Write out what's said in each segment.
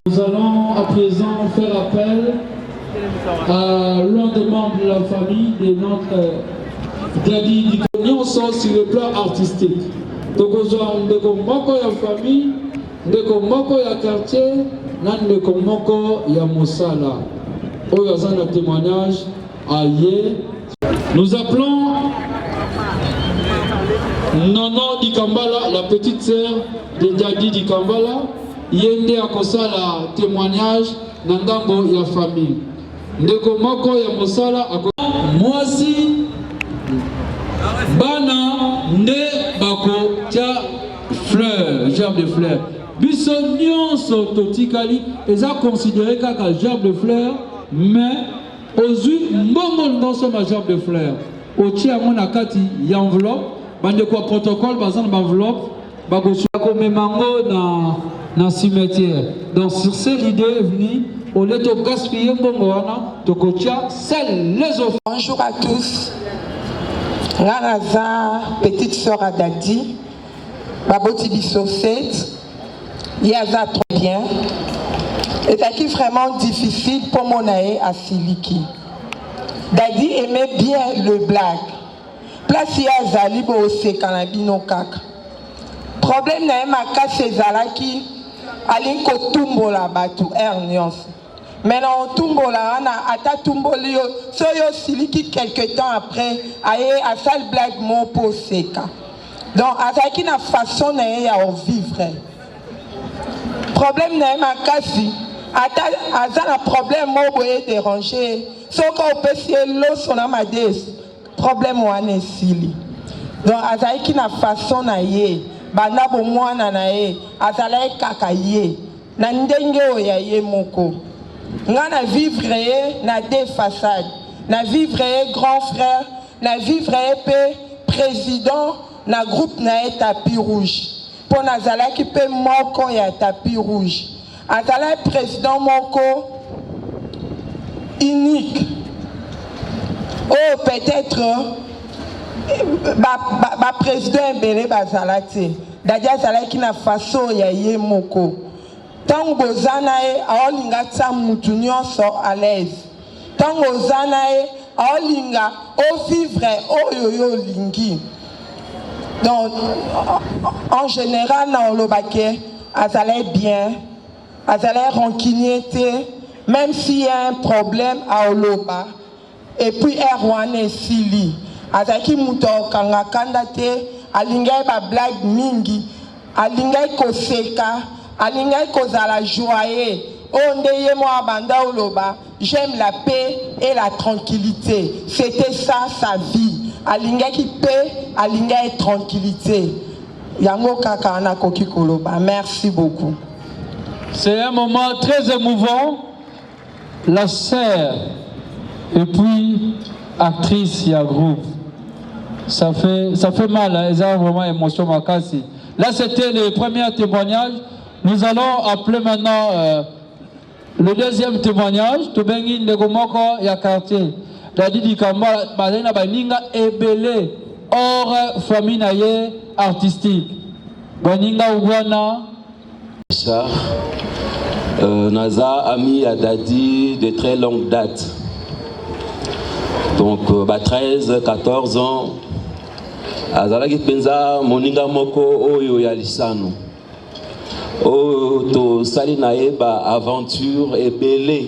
Nous allons à présent faire appel à l'un des membres de la famille de notre Daddy Dikonyonso sur le plan artistique. Donc ndeko moko ya famille, ndeko moko ya quartier, na ndeko moko ya mosala. Oyo aza na témoignage aye. Nous appelons Nono Dikambala, la petite sœur de Daddy Dikambala. Yende akosala témoignage na ngambo ya famille. Ndeko moko ya mosala mwasi bana nde bako tia fleur, gerbe de fleur. Biso nyonso totikali eza considéré kaka gerbe de fleur, mais ozui mbongo nyonso ma gerbe de fleur. Otia mona kati ya enveloppe, bande kwa protocole bazana ba enveloppe, bako memango na cimetière. Donc sur cette idée est venue, au lieu de gaspiller mbongo wana, tokotia celle les offres. Bonjour à tous. Ranaza, petite sœur à Daddy, Baboti Bisso 7, Yaza trop bien. Et c'est vraiment difficile pour mon aïe à Siliki. Daddy aimait bien le blague. Place Yaza libre au Sekanabino Kaka. Problème n'a pas cassé Zalaki, Alinko Tumbola Batu Ernios. Maintenant, Tumbola, ata Tumbolio, soyo Siliki quelque temps après, aye a sale blague mon pour seka. Donc, azaki na façon na vivre. Problème na ma kasi, ata azana problème mo boye déranger. Soko opesi lo sona mades, problème wane sili. Donc, azaki na façon na ye, bana bo mwana na ye, azalai kaka ye, na ndenge oya ye moko. Na vivre na deux façades, na vivre grand frère, na vivre président, na groupe na tapis rouge. Pour Nazala qui peut moko ya tapis rouge. Azala président moko unique. Oh peut-être ba président belé bazalate. Dadia Zala qui na façon ya ye moko. Tant que Zanae a olinga tsamutu nyonso à l'aise. Tant que Zanae a olinga o vivre o yoyo lingi. Donc en général na olobake azalait bien, azalait rancunier, même s'il y a un problème à oloba. Et puis erwane sili. Azaki muto kanga kandate alinga ba blague mingi, alinga koseka. Alingai kozala joyeux. Ondeye mo abanda oloba. J'aime la paix et la tranquillité. C'était ça sa vie. Alingai qui paix, alingai tranquillité. Yango kaka ana koki koloba. Merci beaucoup. C'est un moment très émouvant. La sœur et puis actrice ya groupe. Ça fait mal. Hein? Ils ont vraiment émotion makasi. Là c'était le premier témoignage. Nous allons appeler maintenant le deuxième témoignage. Tubengi ndegomoko ya quartier. Daddy Dikambala bazina baninga ebele hors famille naye artistique. Baninga ubwana. Naza ami à Daddy de très longue date. Donc 13, 14 ans. Azalaki penza moninga moko oyo ya lisano. Oh, to sali nae ba aventure ebele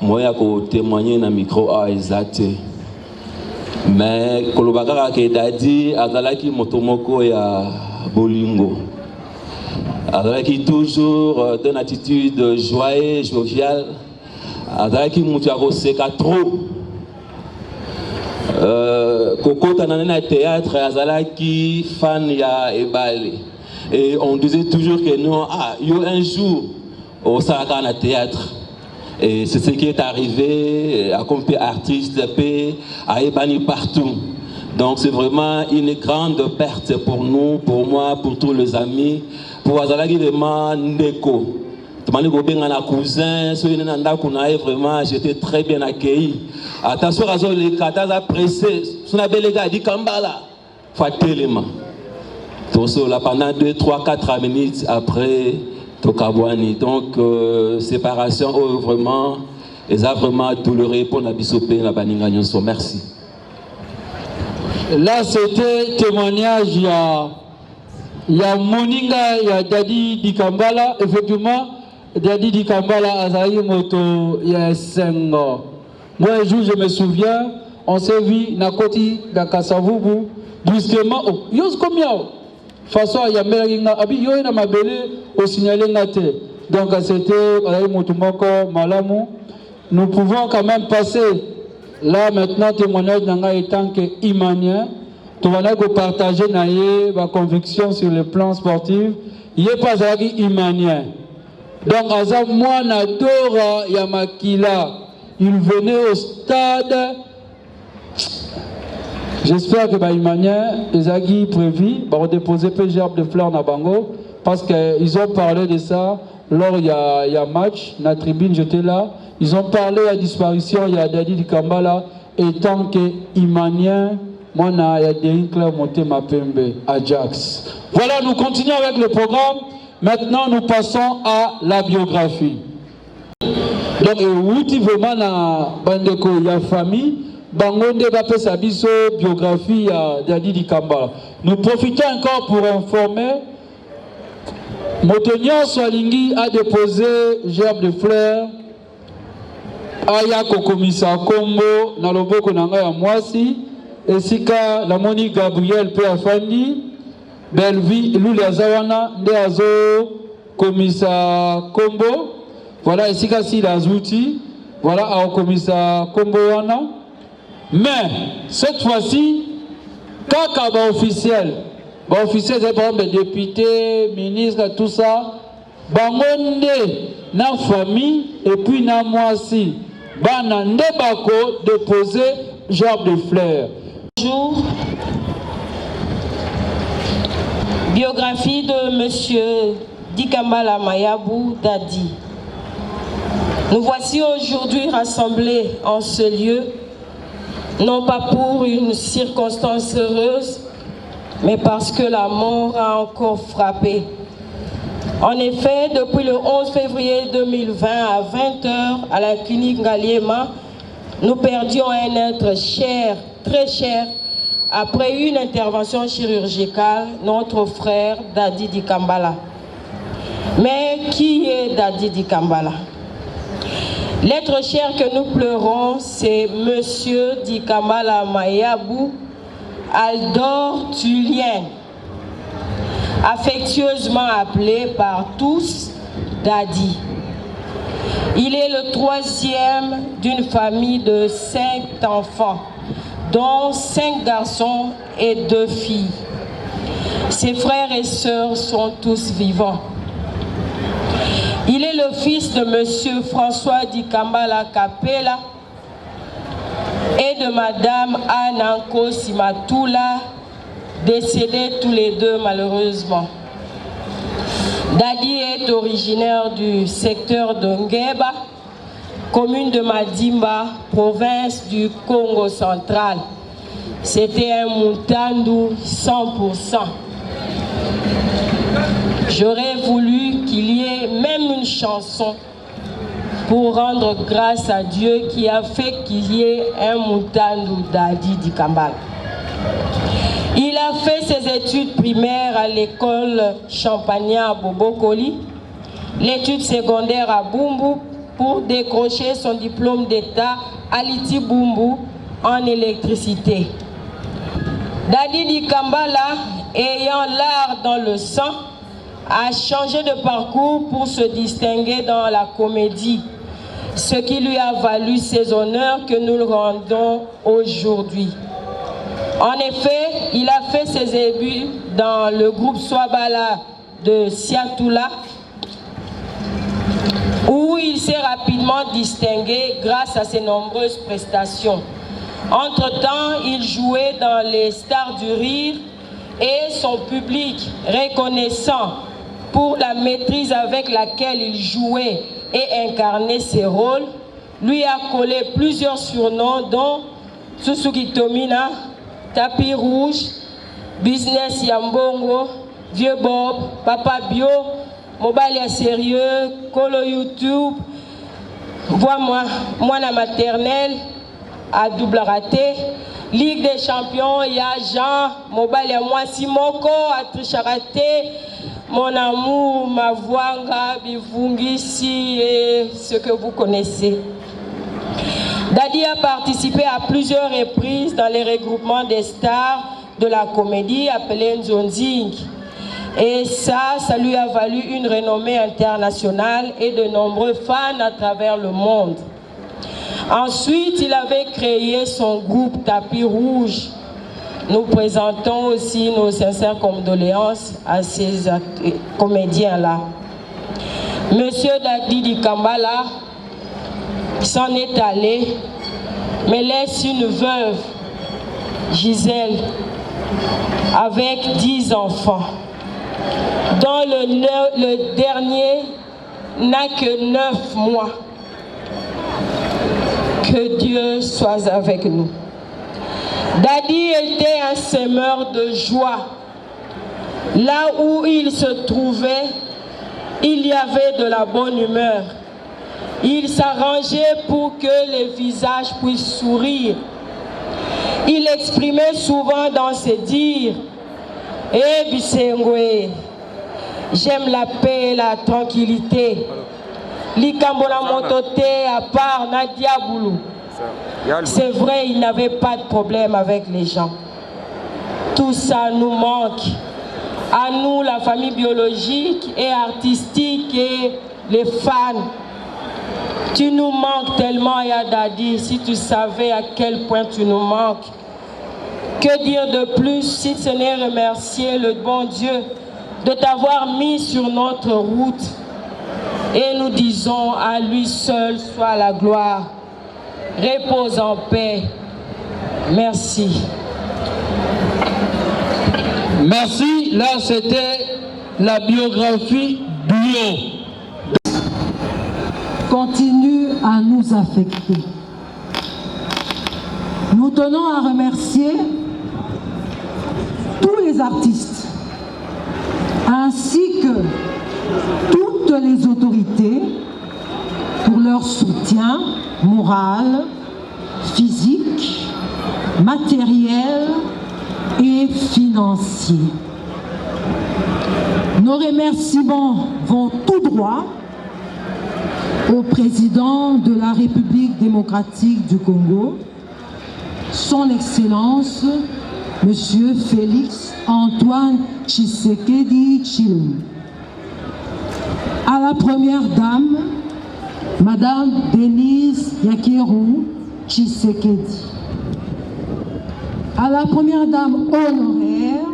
moya ko témoigner na micro a exacté mais kolobaka ke Daddy azalaki motomoko ya bolingo azalaki toujours d'une attitude joyeuse joviale azalaki mutu ya koseka trop kokota na théâtre azalaki fan ya ebale. Et on disait toujours que non, un jour, au Sarakana théâtre. Et c'est ce qui est arrivé, à comme artiste, à Ebani partout. Donc c'est vraiment une grande perte pour nous, pour moi, pour tous les amis. Pour Azalaki vraiment Ndeko. Cousin, vraiment, j'étais très bien accueilli. Attention à les katas pressé, son belle gars dit Kambala, Fatelema. Là, pendant 2, 3, 4 minutes après Tokabwani. Donc, séparation, vraiment, ils ont vraiment douloureux pour la bisopé, la baninga. Merci. Là, c'était témoignage, il y a Moninga, il y a Dadi Dikambala. Effectivement, Dadi Dikambala, Azaï Moto, il y a 5 ans. Moi, un jour, je me souviens, on s'est vu, Nakoti, Dakasavubu, brusquement, Yos Komiao. Façon, il y a Meringa, Abi Yoina Mabele, au signalé Nate. Donc, c'était Azaï Motumoko, Malamu. Nous pouvons quand même passer. Là, maintenant, témoignage n'a étant que imanien. Tu vas partager ma conviction sur le plan sportif. Il n'est pas imanien. Donc, moi, j'adore Yamakila. Il venait au stade. J'espère que imanien, les agis prévus, vont déposer peu de fleurs dans Bango. Parce qu'ils ont parlé de ça lors il y a match. La tribune, j'étais là. Ils ont parlé de la disparition, il y a Dadi Dikambala, et tant que Imanien, moi, il y a des clubs montés ma Pembe, Ajax. Voilà, nous continuons avec le programme. Maintenant, nous passons à la biographie. Donc, outi vraiment na bandeko ya famille, bangonde bape sabiso biographie ya Dadi Dikambala. Nous profitons encore pour informer. Motonio Swalingi a déposé gerbe de fleurs. Aya kokomisa kombo na loboko na ngai ya mwasi esika la moni Gabriel pe afandi Belvi luli azawana nde azo komisa kombo voilà esika si la zuti voilà a komisa kombo wana mais cette fois-ci kaka ba officiel c'est par exemple député ministre tout ça bangonde na famille et puis na mwasi Bana Ndebako déposer gerbe de fleurs. Bonjour. Biographie de Monsieur Dikambala Mayabou Dadi. Nous voici aujourd'hui rassemblés en ce lieu, non pas pour une circonstance heureuse, mais parce que la mort a encore frappé. En effet, depuis le 11 février 2020 à 20h à la clinique Ngaliema, nous perdions un être cher, très cher, après une intervention chirurgicale, notre frère Dadi Dikambala. Mais qui est Dadi Dikambala? L'être cher que nous pleurons, c'est Monsieur Dikambala Mayabou Aldor Tulien, affectueusement appelé par tous Dadi. Il est le 3e d'une famille de 5 enfants, dont 5 garçons et 2 filles. Ses frères et sœurs sont tous vivants. Il est le fils de Monsieur François Dikambala Kapela et de Madame Ananko Simatula, décédés tous les deux malheureusement. Dadi est originaire du secteur de Ngeba, commune de Madimba, province du Congo central. C'était un Mutandu 100%. J'aurais voulu qu'il y ait même une chanson pour rendre grâce à Dieu qui a fait qu'il y ait un Mutandu Dadi Dikambala. Il a fait ses études primaires à l'école Champagnat à Bobokoli, l'étude secondaire à Bumbu pour décrocher son diplôme d'État à Liti Bumbu en électricité. Dadi Dikambala, ayant l'art dans le sang, a changé de parcours pour se distinguer dans la comédie, ce qui lui a valu ces honneurs que nous le rendons aujourd'hui. En effet, il a fait ses débuts dans le groupe Swabala de Siatoula, où il s'est rapidement distingué grâce à ses nombreuses prestations. Entre-temps, il jouait dans les Stars du Rire et son public, reconnaissant pour la maîtrise avec laquelle il jouait et incarnait ses rôles, lui a collé plusieurs surnoms dont Susuki Tomina, Tapis Rouge, Business Yambongo, Vieux Bob, Papa Bio, Mobile Sérieux, Colo YouTube, Vois-moi, Moina Maternelle, à double raté, Ligue des Champions, il y a Jean, Mobile à moi, Simoko, à triche raté, Mon Amour, Mavwanga, Bivungisi et ce que vous connaissez. Dadi a participé à plusieurs reprises dans les regroupements des stars de la comédie appelé Nzonzing. Et ça lui a valu une renommée internationale et de nombreux fans à travers le monde. Ensuite, il avait créé son groupe Tapis Rouge. Nous présentons aussi nos sincères condoléances à ces comédiens-là. Monsieur Dadi Di Kambala s'en est allé, mais laisse une veuve, Gisèle, avec 10 enfants, dont le dernier n'a que 9 mois. Que Dieu soit avec nous. Dadi était un semeur de joie. Là où il se trouvait, il y avait de la bonne humeur. Il s'arrangeait pour que les visages puissent sourire. Il exprimait souvent dans ses dires « Eh Bisengwe, j'aime la paix et la tranquillité. Likambola Motote à part Nadia Boulou. » C'est vrai, il n'avait pas de problème avec les gens. Tout ça nous manque. À nous, la famille biologique et artistique et les fans. Tu nous manques tellement, Yadadi, si tu savais à quel point tu nous manques. Que dire de plus si ce n'est remercier le bon Dieu de t'avoir mis sur notre route. Et nous disons à lui seul soit la gloire. Repose en paix. Merci. Merci. Là, c'était la biographie bio. Continue à nous affecter. Nous tenons à remercier tous les artistes ainsi que toutes les autorités pour leur soutien moral, physique, matériel et financier. Nos remerciements vont tout droit au président de la République démocratique du Congo, son Excellence, Monsieur Félix Antoine Tshisekedi Tshilombo, à la Première Dame, Madame Denise Yakeru Tshisekedi, à la Première Dame honoraire,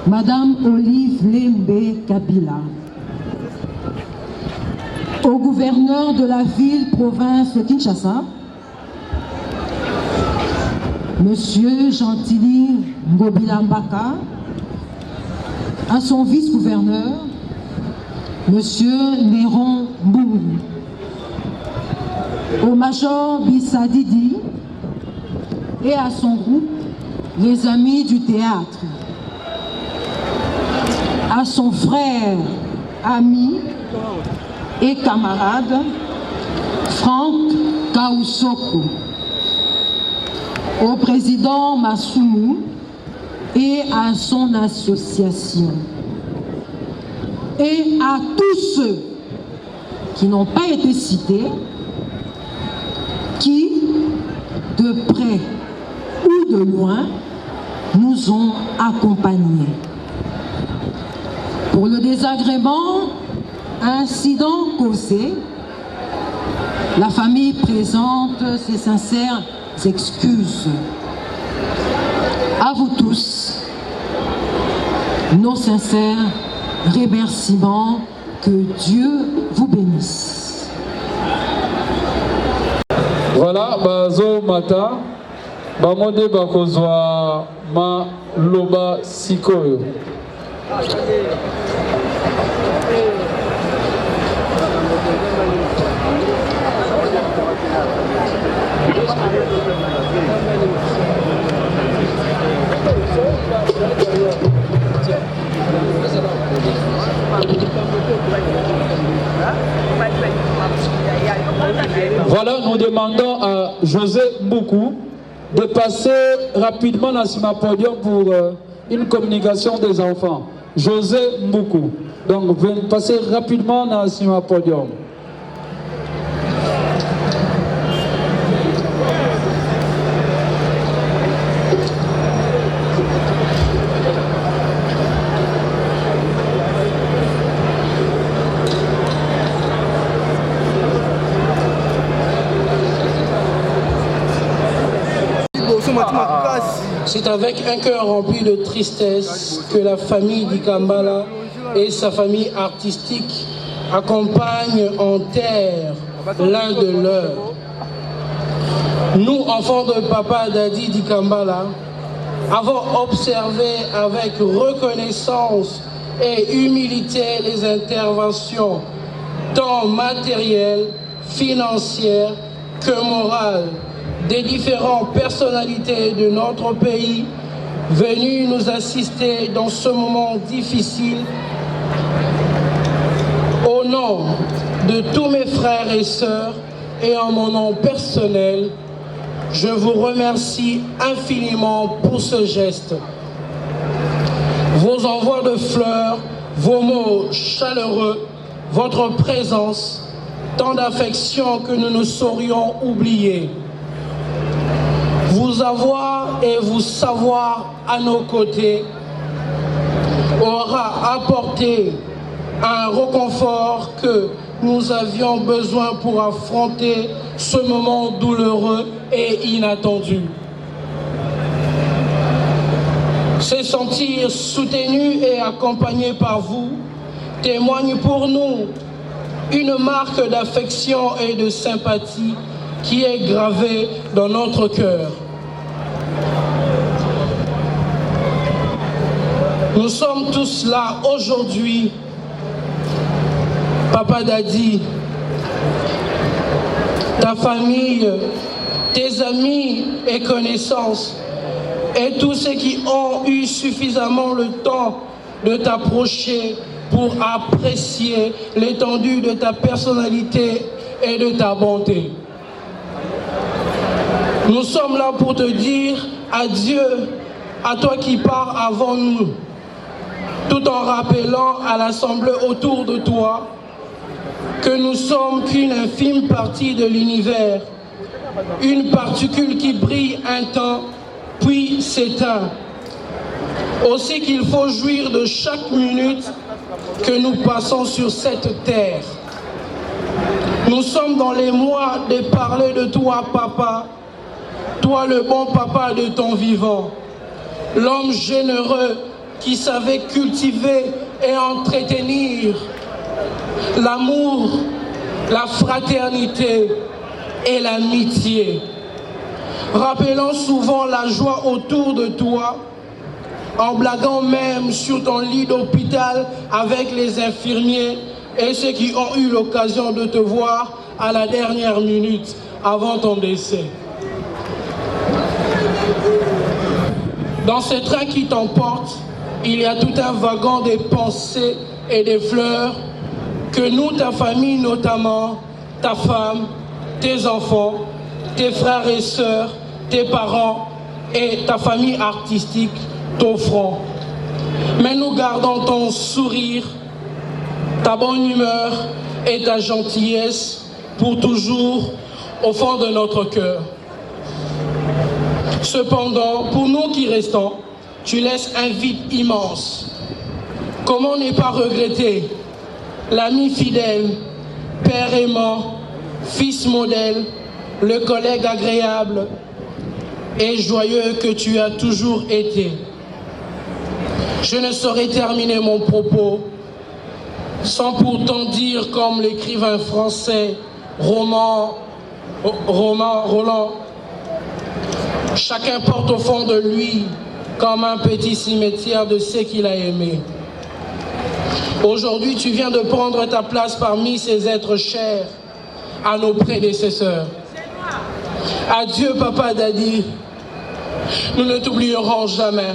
Madame Olive Lembe Kabila, au gouverneur de la ville-province de Kinshasa, Monsieur Gentili Ngobila Mbaka, à son vice-gouverneur, Monsieur Néron Mbou, au major Bissadidi et à son groupe, les Amis du théâtre, à son frère, ami et camarade, Franck Kaousoko, au président Massoumou et à son association, et à tous ceux qui n'ont pas été cités, qui, de près ou de loin, nous ont accompagnés. Pour le désagrément, incident causé, la famille présente ses sincères excuses. À vous tous, nos sincères remerciements, que Dieu vous bénisse. Voilà, Bazo Mata. Bamode bakozwa ma loba sikoyo. Voilà, nous demandons à José Mboukou de passer rapidement dans ce podium pour une communication des enfants. José Mboukou. Donc, venez passer rapidement dans ce podium. C'est avec un cœur rempli de tristesse que la famille d'Ikambala et sa famille artistique accompagnent en terre l'un de leurs. Nous, enfants de Papa Dadi d'Ikambala, avons observé avec reconnaissance et humilité les interventions tant matérielles, financières que morales des différentes personnalités de notre pays venues nous assister dans ce moment difficile. Au nom de tous mes frères et sœurs et en mon nom personnel, je vous remercie infiniment pour ce geste. Vos envois de fleurs, vos mots chaleureux, votre présence, tant d'affection que nous ne saurions oublier. Vous avoir et vous savoir à nos côtés aura apporté un réconfort que nous avions besoin pour affronter ce moment douloureux et inattendu. Se sentir soutenu et accompagné par vous témoigne pour nous une marque d'affection et de sympathie qui est gravée dans notre cœur. Nous sommes tous là aujourd'hui, Papa Dadi, ta famille, tes amis et connaissances, et tous ceux qui ont eu suffisamment le temps de t'approcher pour apprécier l'étendue de ta personnalité et de ta bonté. Nous sommes là pour te dire adieu à toi qui pars avant nous, tout en rappelant à l'assemblée autour de toi que nous sommes qu'une infime partie de l'univers, une particule qui brille un temps, puis s'éteint. Aussi qu'il faut jouir de chaque minute que nous passons sur cette terre. Nous sommes dans les mois de parler de toi, Papa, toi le bon papa de ton vivant, l'homme généreux qui savait cultiver et entretenir l'amour, la fraternité et l'amitié. Rappelant souvent la joie autour de toi, en blaguant même sur ton lit d'hôpital avec les infirmiers et ceux qui ont eu l'occasion de te voir à la dernière minute avant ton décès. Dans ce train qui t'emporte, il y a tout un wagon des pensées et des fleurs que nous, ta famille notamment, ta femme, tes enfants, tes frères et sœurs, tes parents et ta famille artistique t'offront. Mais nous gardons ton sourire, ta bonne humeur et ta gentillesse pour toujours au fond de notre cœur. Cependant, pour nous qui restons, tu laisses un vide immense. Comment ne pas regretter l'ami fidèle, père aimant, fils modèle, le collègue agréable et joyeux que tu as toujours été. Je ne saurais terminer mon propos sans pourtant dire comme l'écrivain français Roland, Chacun porte au fond de lui comme un petit cimetière de ce qu'il a aimé. Aujourd'hui, tu viens de prendre ta place parmi ces êtres chers à nos prédécesseurs. Adieu, Papa Dadi. Nous ne t'oublierons jamais.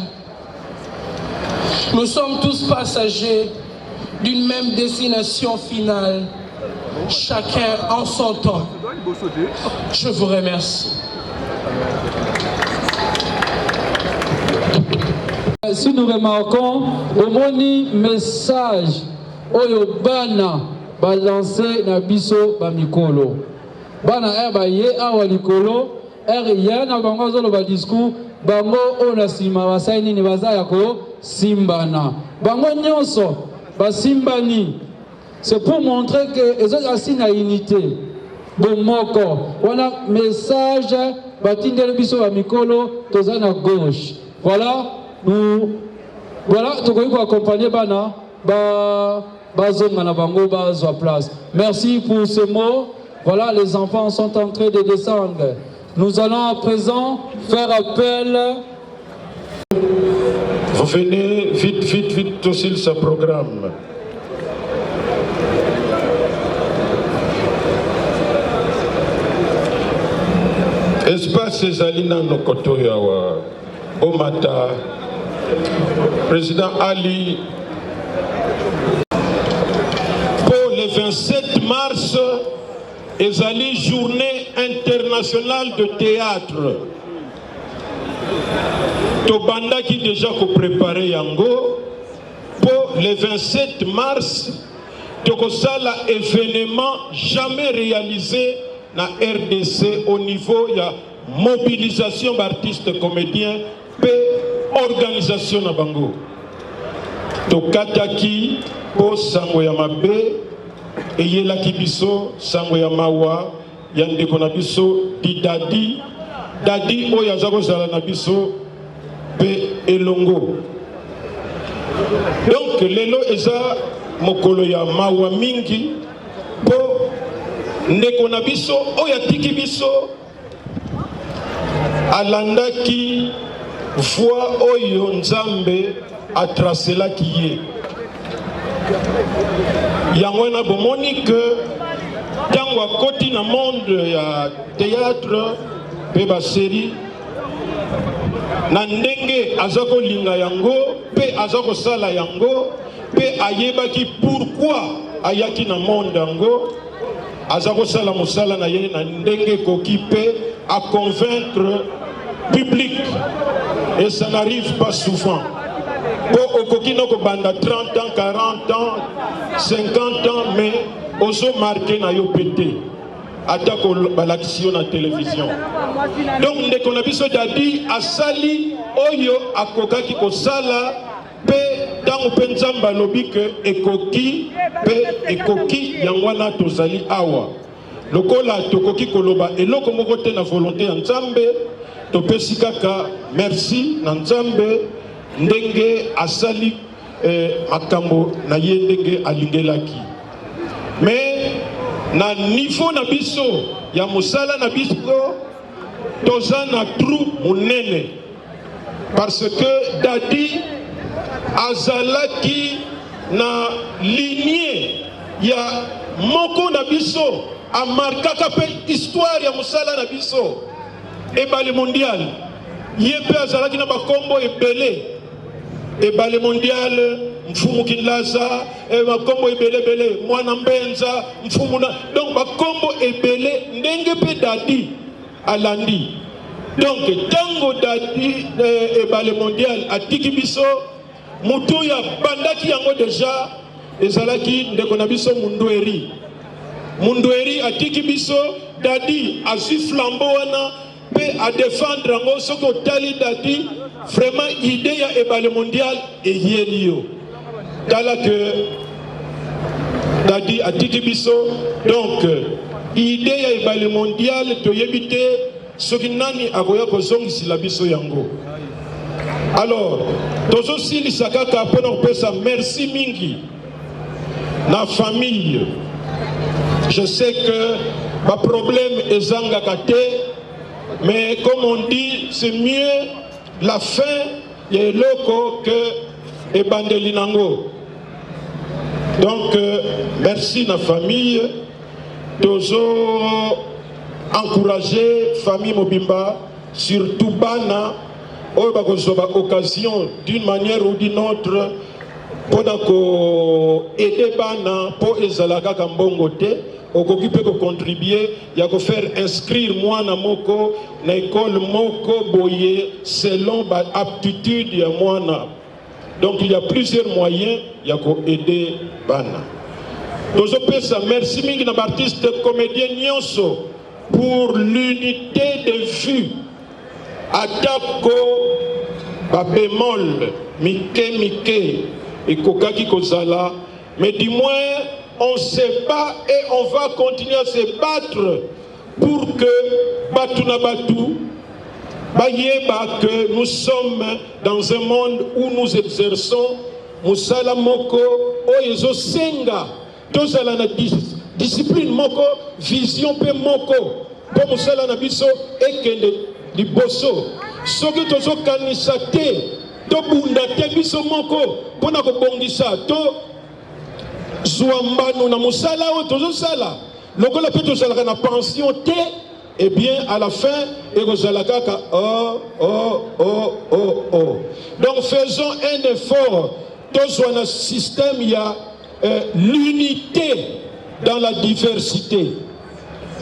Nous sommes tous passagers d'une même destination finale, chacun en son temps. Je vous remercie. Si nous remarquons, au moni message oyo bana balancer na biso ba mikolo. Bana ba ye awa likolo, ya na bango zolo ba discours, bango ona sima basaini ni bazaya ko simbana. Bango nyonso ba simbani. C'est pour montrer que les autres assis na unité. Bon moko, on a message batindele biso ba mikolo tozana gauche. Voilà. Voilà, tu peux accompagner Bana, place. Merci pour ce mot. Voilà, les enfants sont en train de descendre. Nous allons à présent faire appel. Vous venez vite aussi ce programme. Espace Zalina Nokotoyawa, Omata. Président Ali, pour le 27 mars, ezali journée internationale de théâtre. Tobanda qui déjà préparé yango pour le 27 mars, tokosala événement jamais réalisé na RDC au niveau ya mobilisation d'artistes comédiens organisation na bango tokataki po sango ya mabe eyelaki biso sango ya mawa ya ndeko na biso dadi oyo aza kozala na biso pe elongo. Donc lelo eza mokolo ya mawa mingi po ndeko na biso oyo atiki biso alandaki voix oyo Nzambe a tracé la qui est. Yangwana bomoni que tangwa koti na monde ya théâtre pe ba série na ndenge azako linga yango pe azako sala yango pe ayebaki pourquoi ayaki na monde yango azako sala musala na ye na ndenge koki pe à convaincre public. Et ça n'arrive pas souvent. Pour Okokino Kobanda 30 ans, 40 ans, 50 ans, mais oso marqué na yo pété. Attaque l'action à télévision. Donc, on a vu ce dadi à Sali, Oyo, à Kokaki Kosala, Pe, dans le Penzamba Lobi, que Ekoki, Pe, Ekoki, Yangwana Tozali Awa. Lokola Tokoki Koloba, et l'Okomokote na volonté en Zambé. Topesi kaka merci na Nzambe ndenge asali makambo na ye ndenge alingelaki. Mais na niveau na biso ya musala na biso toza na trou munene parce que dadi azalaki na lignée ya moko na biso amarkaka pe histoire ya musala na biso. Ebale mondial, yépe azalaki na bakombo ebele. Ebale mondial, mfumu kinlaza, bakombo ebele, mwana mbenza, mfumu na. Donc bakombo ebele, ndenge pe dadi alandi. Donc tango dadi ebale mondial atiki biso, mutu ya bandaki yango deja, ezalaki ndeko na biso Mundueri atiki biso, dadi azi flambeau wana, à défendre en ce que Tali Dadi, vraiment idée ya ebale mondial et yelio. Tala que Dadi a titibiso, donc idée ya ebale mondial to yebite ce qui nani agoya kozong si la biso yango. Alors, tozo si li sakaka pona pesa merci mingi na famille. Je sais que ma problème est zanga kate. Mais comme on dit, c'est mieux la fin et l'oko que Ebandelinango. Donc, merci la famille. Toujours encourager famille Mobimba, surtout Bana, occasion d'une manière ou d'une autre pour aider Bana pour ezalaka kambongote. Okoki peut contribuer, il y a que faire inscrire moi na moko na école moko boye selon ba aptitude ya moi. Donc il y a plusieurs moyens, il y a que aider Bana. Nous avons merci mingi na artiste comédien nyonso pour l'unité de vue. Atako ba bémol mike et kokaki kozala, mais du moins on se bat et on va continuer à se battre pour que Batuna Batu, Bayeba, que nous sommes dans un monde où nous exerçons Moussala Moko, Oyezo Senga, Tozala na discipline Moko, vision pe Moko, pour Moussala Nabiso et Kende Liboso. Soki Tozo Kanisate, To Bundate Biso Moko, pour na Bongisa, To Zouambano na musala o tozo sala lokola pe tozalaka na pension te et bien à la fin et kozalaka ka donc faisons un effort tozwa na système il y a l'unité dans la diversité.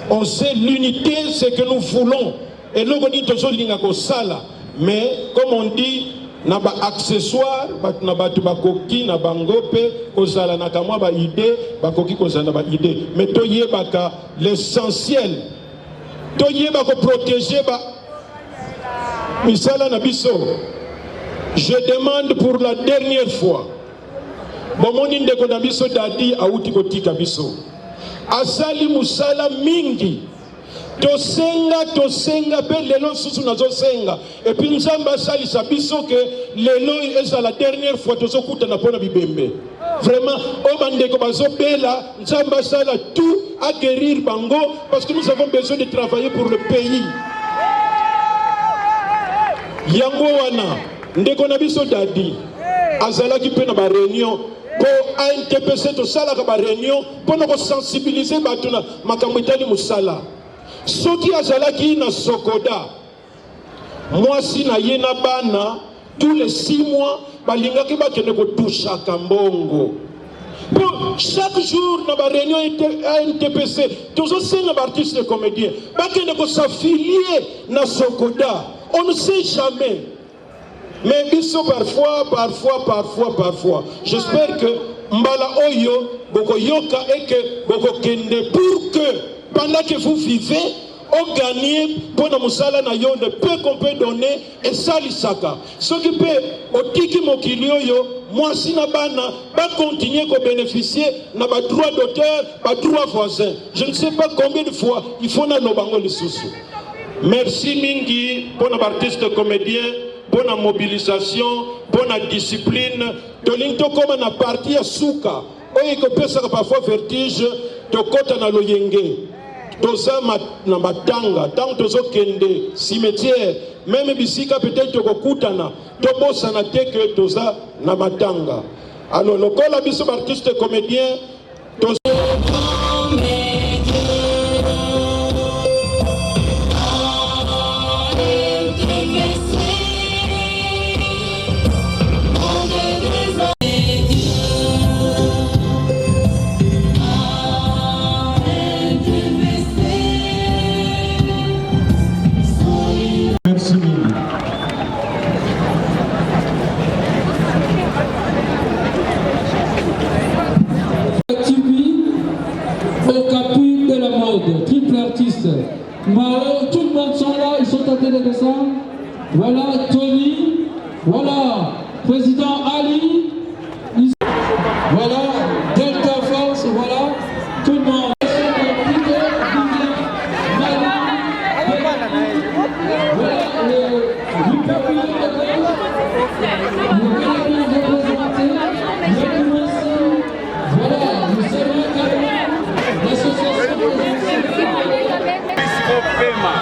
On sait l'unité c'est que nous voulons et lokoni tozo linga ko sala mais comme on dit na ba accessoire na batu bakoki na bangope kozala na kamwa ba idée bakoki kozala ba idée mais toyebaka l'essentiel toyeba ko protéger ba misala na biso. Je demande pour la dernière fois bomoni ndeko na biso dadi auti kotika biso asali musala mingi tosenga pe lelo susu nazo senga et puis nzamba sali sabiso que lelo est la dernière fois tozo kuta na pona bibembe vraiment o bandeko bazo bela nzamba sala tout à guérir bango parce que nous avons besoin de travailler pour le pays yango wana ndeko na biso dadi azalaki pe na ba réunion pour ANTPC to sala ka ba réunion pour nous sensibiliser batuna makambo itali musala. Soki azalaki na Sokoda, moi si na yena bana, tous les 6 mois, balingaki bakende ko toucha kambongo. Bon, chaque jour dans la réunion ANTPC, toujours c'est un artiste comédien, bakende ko s'affilier na Sokoda. On ne sait jamais. Mais biso parfois. J'espère que mbala oyo boko yoka et que boko kende pour que pendant que vous vivez, on gagne pour nos musala na yo le peu qu'on peut donner et ça l'isaka. Ce qui peut au tiki mokilio yo, moi si na bana, va continuer à bénéficier na ba droit d'auteur, ba droit voisin. Je ne sais pas combien de fois il faut na lobango le sous. Merci mingi pour nos artistes comédiens, pour la mobilisation, pour la discipline. Tolinto comme na partie à souka. Oye ko pesa parfois vertige, to kota na loyenge. Toza na matanga, tant tozo kende cimetière, même bisika peut-être kokutana, to bossa na te que toza na matanga. Alors le kola biso artiste comédien, toza triple artiste. Mao, tout le monde sont là, ils sont à télé de ça. Voilà Tony, voilà président Ali, voilà Delta Force, voilà tout le monde. Pema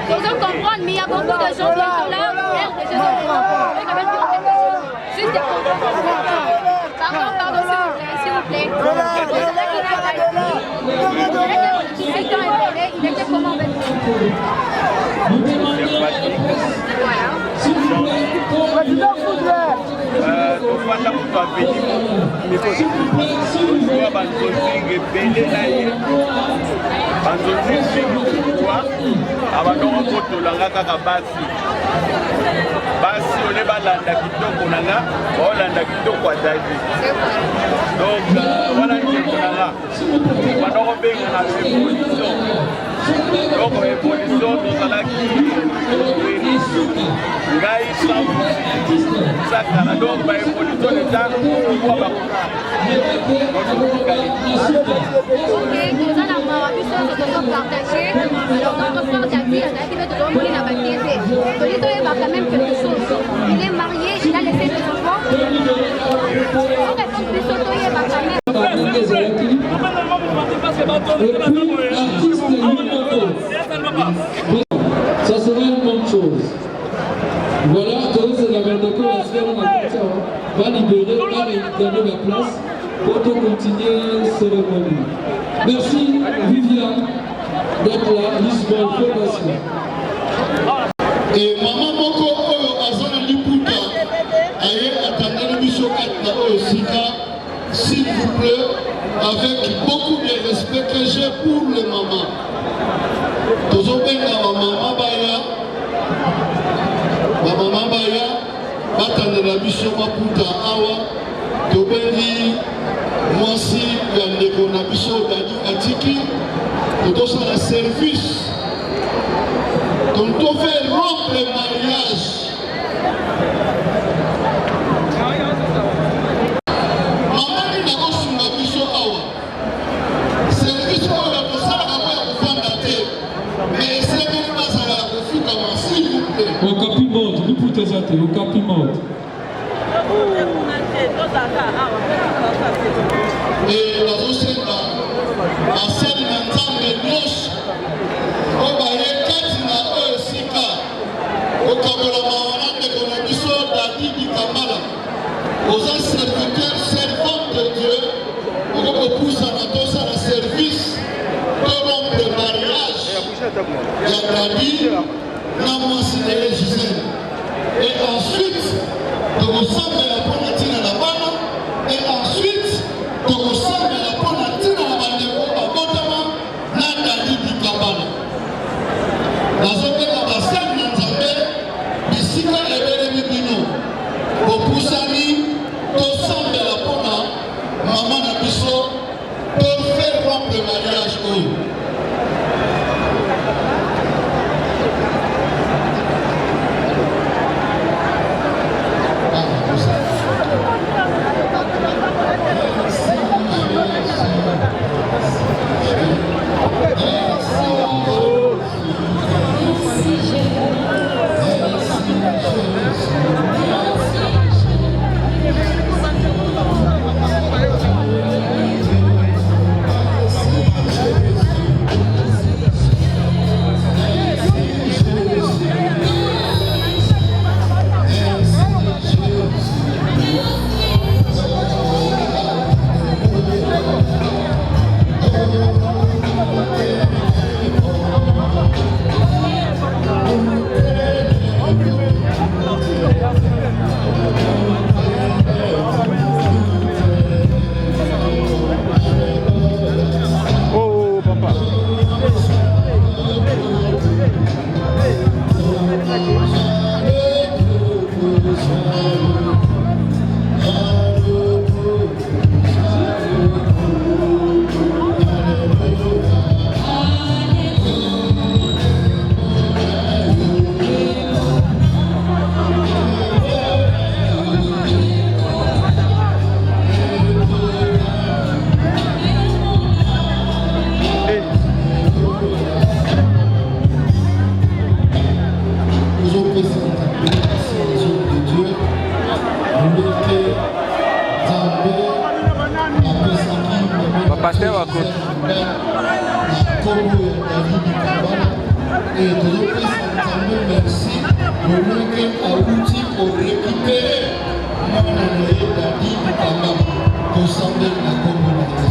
comprendre, mais il y a beaucoup de gens qui sont là, juste des pardon, s'il vous plaît. Il était comment avec tofanda moto aveni mikoa banzonzinga ebele na ye banzonzinga kokwa abandoko kotolanga kaka basi ole balanda kitoko nanga baolanda kitoko adadi donc wana ndeko nanga bandoko benga na révolution donc révolution tozalaki ngai sakana donc baévolution eza kokwa bakona toza na mawa biso tozopartage alors notre frère Dadi azalaki mpe tozomoni na batv toli toyeba quand même quelque chose il est marié il a laissé des enfants biso toyeba quand même ça sera une bonne chose. Voilà, c'est la Berdeko va libérer, va donner la place pour continuer la cérémonie. Merci Viviane d'être là, Lisbonne, félicitations. Et maman Moko Oyo Azana Liputa, aye attendez le mission 4 s'il vous plaît, avec beaucoup de respect que j'ai pour les mamans. Tozobenga maman Baya, batande la mission Maputa Awa, tobengi mwasi ya ndeko na biso Dadi Atiki, totosa la service. Donc on fait rompre le mariage. Maman ni na kosunga biso awa. Service oyo ya kosala kako ya kofanda te. Mais esengeli basala ya kofukama s'il vous plaît. Okapi monte, liputa eza te, okapi monte. Et bazosenga basali na nzambe nyonso oyo baye kati na oyo esika kokabola mawana ndeko na biso Dadi Dikambala oza serviteur servant de Dieu okokopusana tosala service to rompre mariage ya Dadi na mwasi na ye Gisèle et ensuite tokosambela mpona ntina na bana et ensuite tokosambela mpona ntina na bandeko babotama na Dadi Dikambala. Nazobenga basali na Nzambe bisika ebelemi bino bopusani tosambela mpona mama na biso to faire rompre mariage oyo. Et toujours merci pour outil pour récupérer mon année d'Adi Bukama pour sembler la communauté.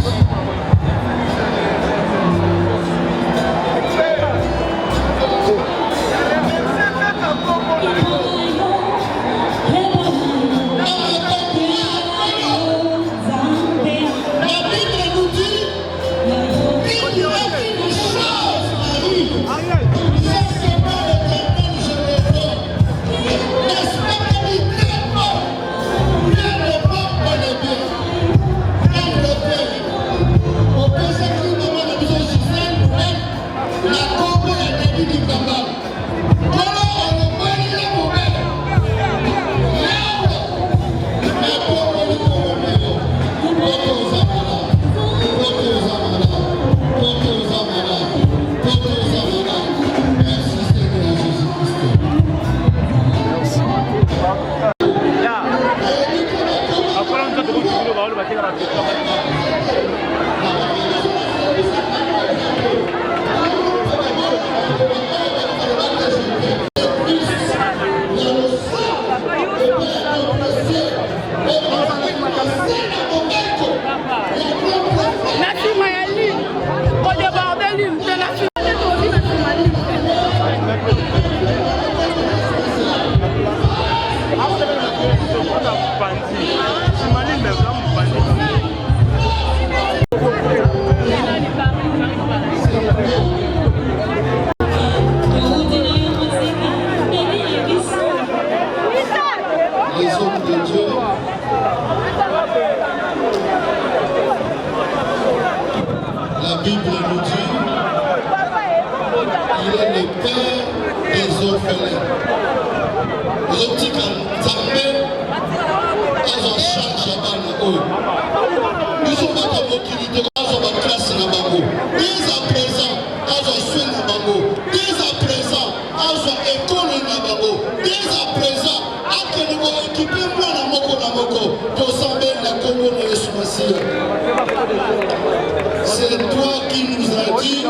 C'est toi qui nous as dit,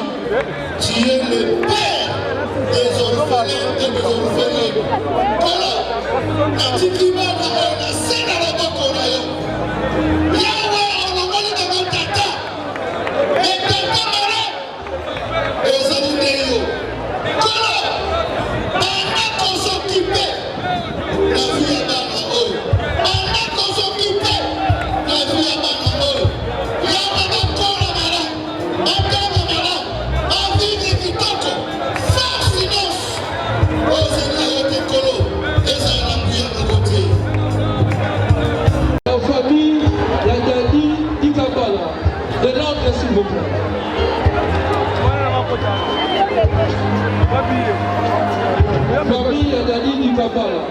tu es le père des orphelins et des orphelins. Voilà. Famille Dali du Kabala.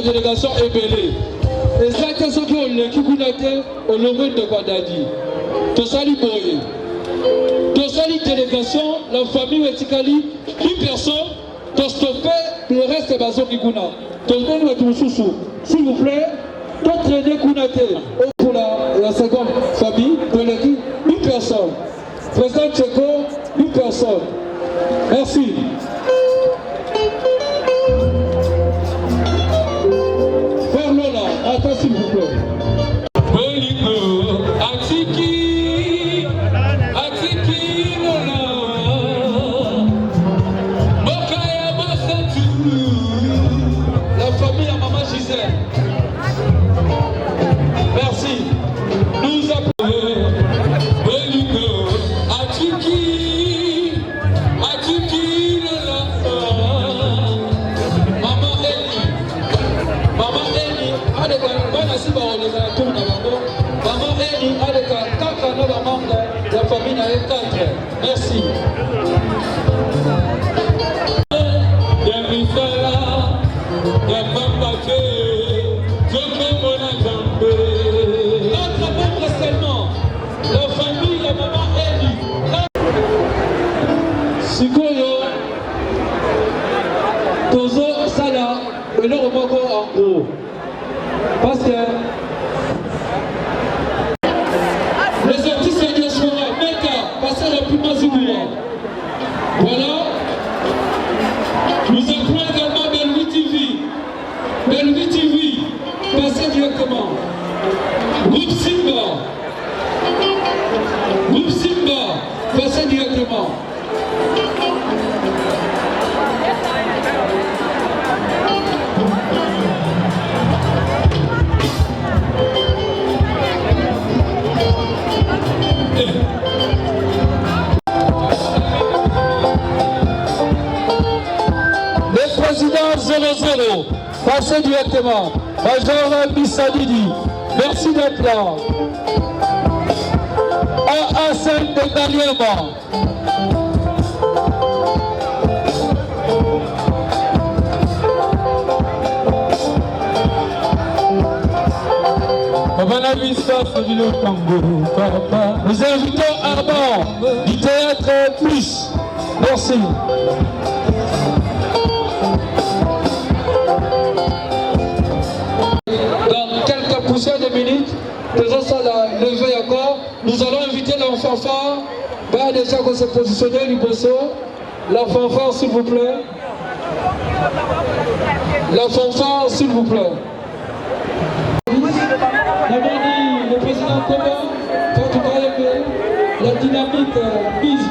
Délégation ébélée. Et ça, c'est ce qu'on l'équipe au nombre de Guadadi. Tout ça, lui boye. Tout ça, lui délégation, la famille Wetikali, une personne, pour stopper le reste de Bazo Kikuna. S'il vous plaît, tout traîner Kounate pour la seconde famille de l'équipe, une personne. Président Tcheko, une personne. Merci. Attends s'il vous plaît. Atiki, Lola, Mokaya Basatu. Merci. Notre membre seulement, la famille, la maman Eli. Sikoyo, Tozo Sala, et le remoko en gros. Parce que les artistes de Soura, Meka, passez rapidement sur moi. Voilà. Nous appelons également Bellevue TV. Bellevue TV, passez directement. Groupe Simba. Groupe Simba, passez directement. Le président 00, passez directement. Major Bissadidi, merci d'être là. AACN de Daliema. Nous invitons Armand du Théâtre Plus. Merci. Dans quelques poussières de minutes, faisons ça lever encore. Nous allons inviter l'enfant phare. Bah, déjà qu'on s'est positionné, Liboso. La fanfare, s'il vous plaît. La fanfare, s'il vous plaît. Le président Thomas, la dynamique bis